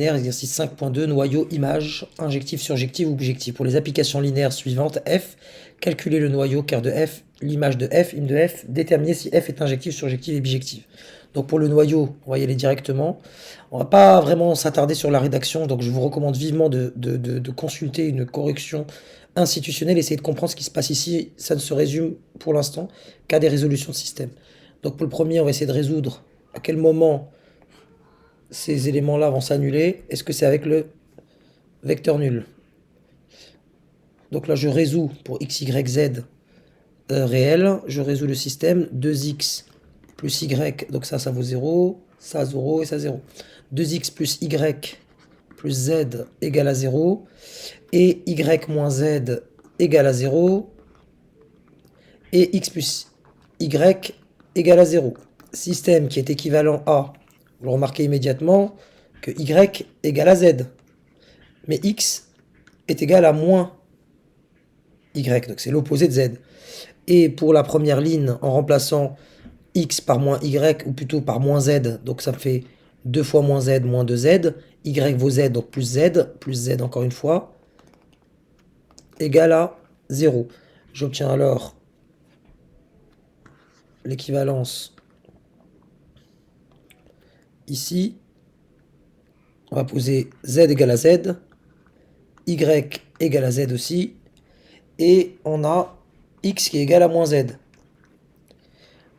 Exercice 5.2, noyau, image, injectif, surjectif ou bijectif. Pour les applications linéaires suivantes, F, calculer le noyau, ker de F, l'image de F, im de F, déterminer si F est injectif, surjectif et bijectif. Donc pour le noyau, on va y aller directement. On va pas vraiment s'attarder sur la rédaction, donc je vous recommande vivement de consulter une correction institutionnelle, essayer de comprendre ce qui se passe ici. Ça ne se résume pour l'instant qu'à des résolutions de système. Donc pour le premier, on va essayer de résoudre à quel moment ces éléments-là vont s'annuler. Est-ce que c'est avec le vecteur nul? Donc là, je résous pour x, y, z réel. Je résous le système. 2x plus y, donc ça vaut 0. Ça 0 et ça 0. 2x plus y plus z égale à 0. Et y moins z égale à 0. Et x plus y égale à 0. Système qui est équivalent à, vous le remarquez immédiatement, que y égale à z. Mais x est égal à moins y, donc c'est l'opposé de z. Et pour la première ligne, en remplaçant x par moins y, ou plutôt par moins z, donc ça me fait 2 fois moins z, moins 2z, y vaut z, donc plus z encore une fois, égale à 0. J'obtiens alors l'équivalence ici. On va poser z égale à z, y égale à z aussi, et on a x qui est égal à moins z.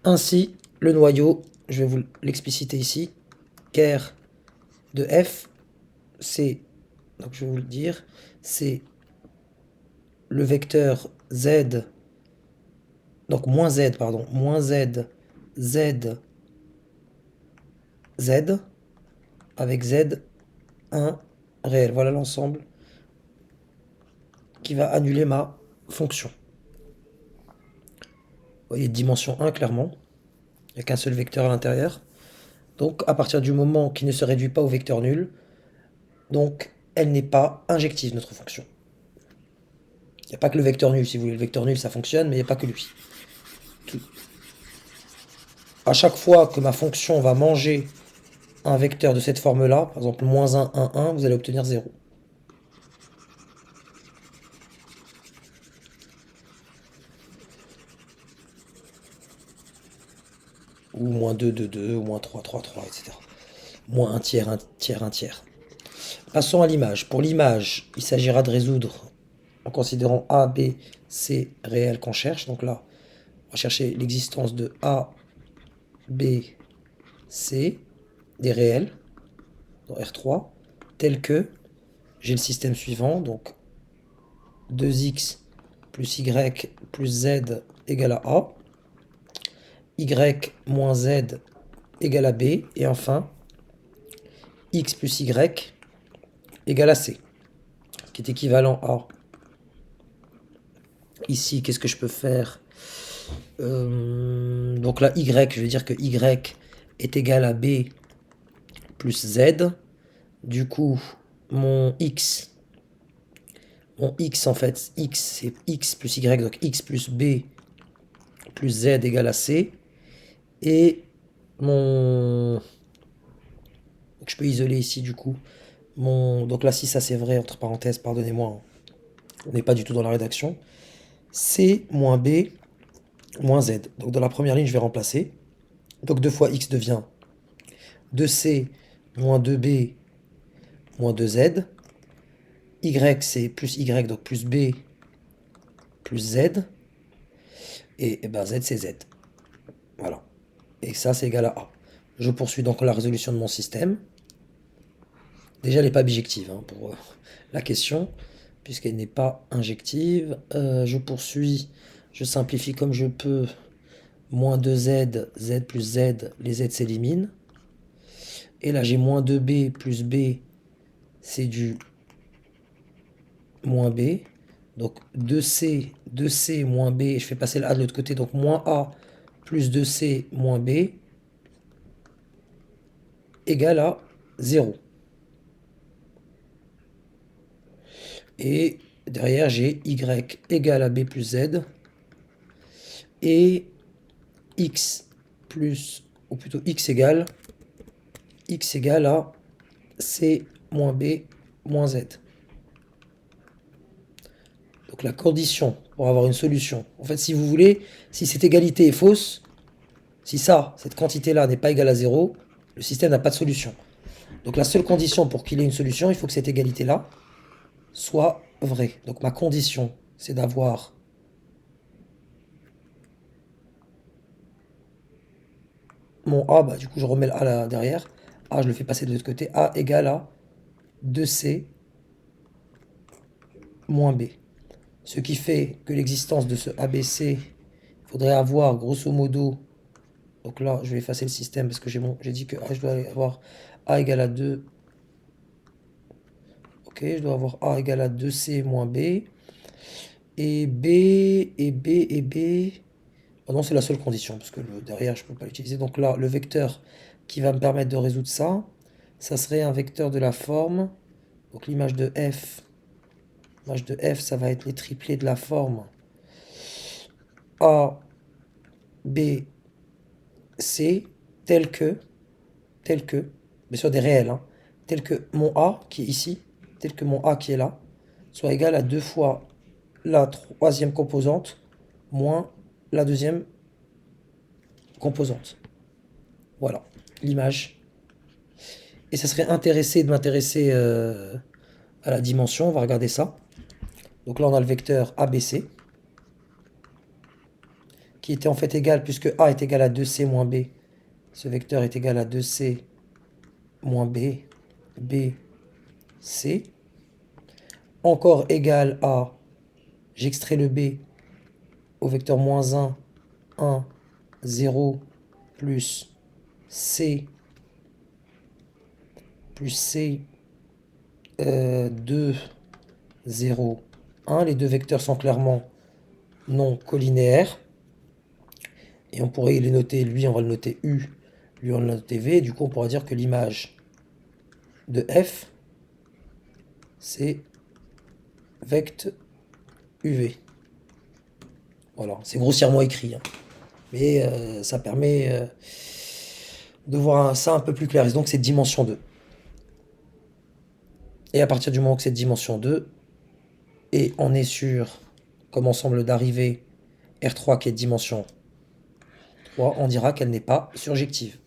Ainsi, le noyau, je vais vous l'expliciter ici, ker de f, c'est, donc je vais vous le dire, c'est le vecteur z, donc moins z, pardon, moins z, z, z, avec z, 1 réel. Voilà l'ensemble qui va annuler ma fonction. Vous voyez, dimension 1 clairement, il n'y a qu'un seul vecteur à l'intérieur. Donc à partir du moment qui ne se réduit pas au vecteur nul, donc elle n'est pas injective, notre fonction. Il n'y a pas que le vecteur nul, si vous voulez. Le vecteur nul, ça fonctionne, mais il n'y a pas que lui. À chaque fois que ma fonction va manger un vecteur de cette forme-là, par exemple moins 1, 1, 1, vous allez obtenir 0. Ou moins 2, 2, 2, ou moins 3, 3, 3, etc. Moins 1 tiers, 1 tiers, 1 tiers. Passons à l'image. Pour l'image, il s'agira de résoudre en considérant A, B, C réels qu'on cherche. Donc là, on va chercher l'existence de A, B, C, des réels, dans R3, tels que j'ai le système suivant, donc 2x plus y plus z égale à A, y moins z égale à B, et enfin x plus y égale à C, qui est équivalent à, ici, qu'est-ce que je peux faire? Donc là, y, je vais dire que y est égal à B plus z. Du coup, mon x en fait, x c'est x plus y, donc x plus b plus z égale à c. Et mon... Donc je peux isoler ici du coup. Donc là, si ça c'est vrai, entre parenthèses, pardonnez-moi, hein, on n'est pas du tout dans la rédaction. C moins b moins z. Donc dans la première ligne, je vais remplacer. Donc 2 fois x devient 2c moins 2b moins 2z. Y c'est plus y, donc plus b plus z. Et ben z c'est z. Voilà. Et ça c'est égal à a. Je poursuis donc la résolution de mon système. Déjà elle n'est pas bijective hein, pour la question, puisqu'elle n'est pas injective. Je poursuis, je simplifie comme je peux. Moins 2z, z plus z, les z s'éliminent. Et là j'ai moins 2b plus b, c'est du moins b. Donc 2c moins b, je fais passer le a de l'autre côté, donc moins a plus 2c moins b égale à 0. Et derrière j'ai y égale à b plus z et x plus, ou plutôt x égale à c moins B, moins Z. Donc la condition pour avoir une solution. En fait, si vous voulez, si cette égalité est fausse, si ça, cette quantité-là n'est pas égale à 0, le système n'a pas de solution. Donc la seule condition pour qu'il ait une solution, il faut que cette égalité-là soit vraie. Donc ma condition, c'est d'avoir mon A, bah, du coup je remets le A là derrière. A, je le fais passer de l'autre côté. A égale à 2C moins B. Ce qui fait que l'existence de ce ABC, il faudrait avoir grosso modo, donc là je vais effacer le système parce que j'ai dit que je dois avoir A égale à 2. Ok, je dois avoir A égale à 2C moins B. Et B, et B, et B. Oh non, c'est la seule condition, parce que derrière, je ne peux pas l'utiliser. Donc là, le vecteur qui va me permettre de résoudre ça, ça serait un vecteur de la forme. Donc l'image de F. L'image de F, ça va être les triplés de la forme A, B, C, tel que, bien sûr des réels, hein, tel que mon A qui est ici, tel que mon A qui est là, soit égal à 2 fois la troisième composante moins la deuxième composante. Voilà, l'image. Et ça serait intéressé de m'intéresser à la dimension. On va regarder ça. Donc là, on a le vecteur ABC, qui était en fait égal, puisque A est égal à 2C moins B, ce vecteur est égal à 2C moins B, B, C. Encore égal à, j'extrais le B au vecteur moins 1, 1, 0, plus C, 2, 0, 1. Les deux vecteurs sont clairement non collinéaires. Et on pourrait les noter, lui on va le noter U, lui on va le noter V. Et du coup on pourra dire que l'image de F, c'est vect UV. Voilà, c'est grossièrement écrit, hein. Mais ça permet de voir ça un peu plus clair. Et donc c'est dimension 2. Et à partir du moment que c'est dimension 2, et on est sur, comme ensemble d'arrivée, R3 qui est dimension 3, on dira qu'elle n'est pas surjective.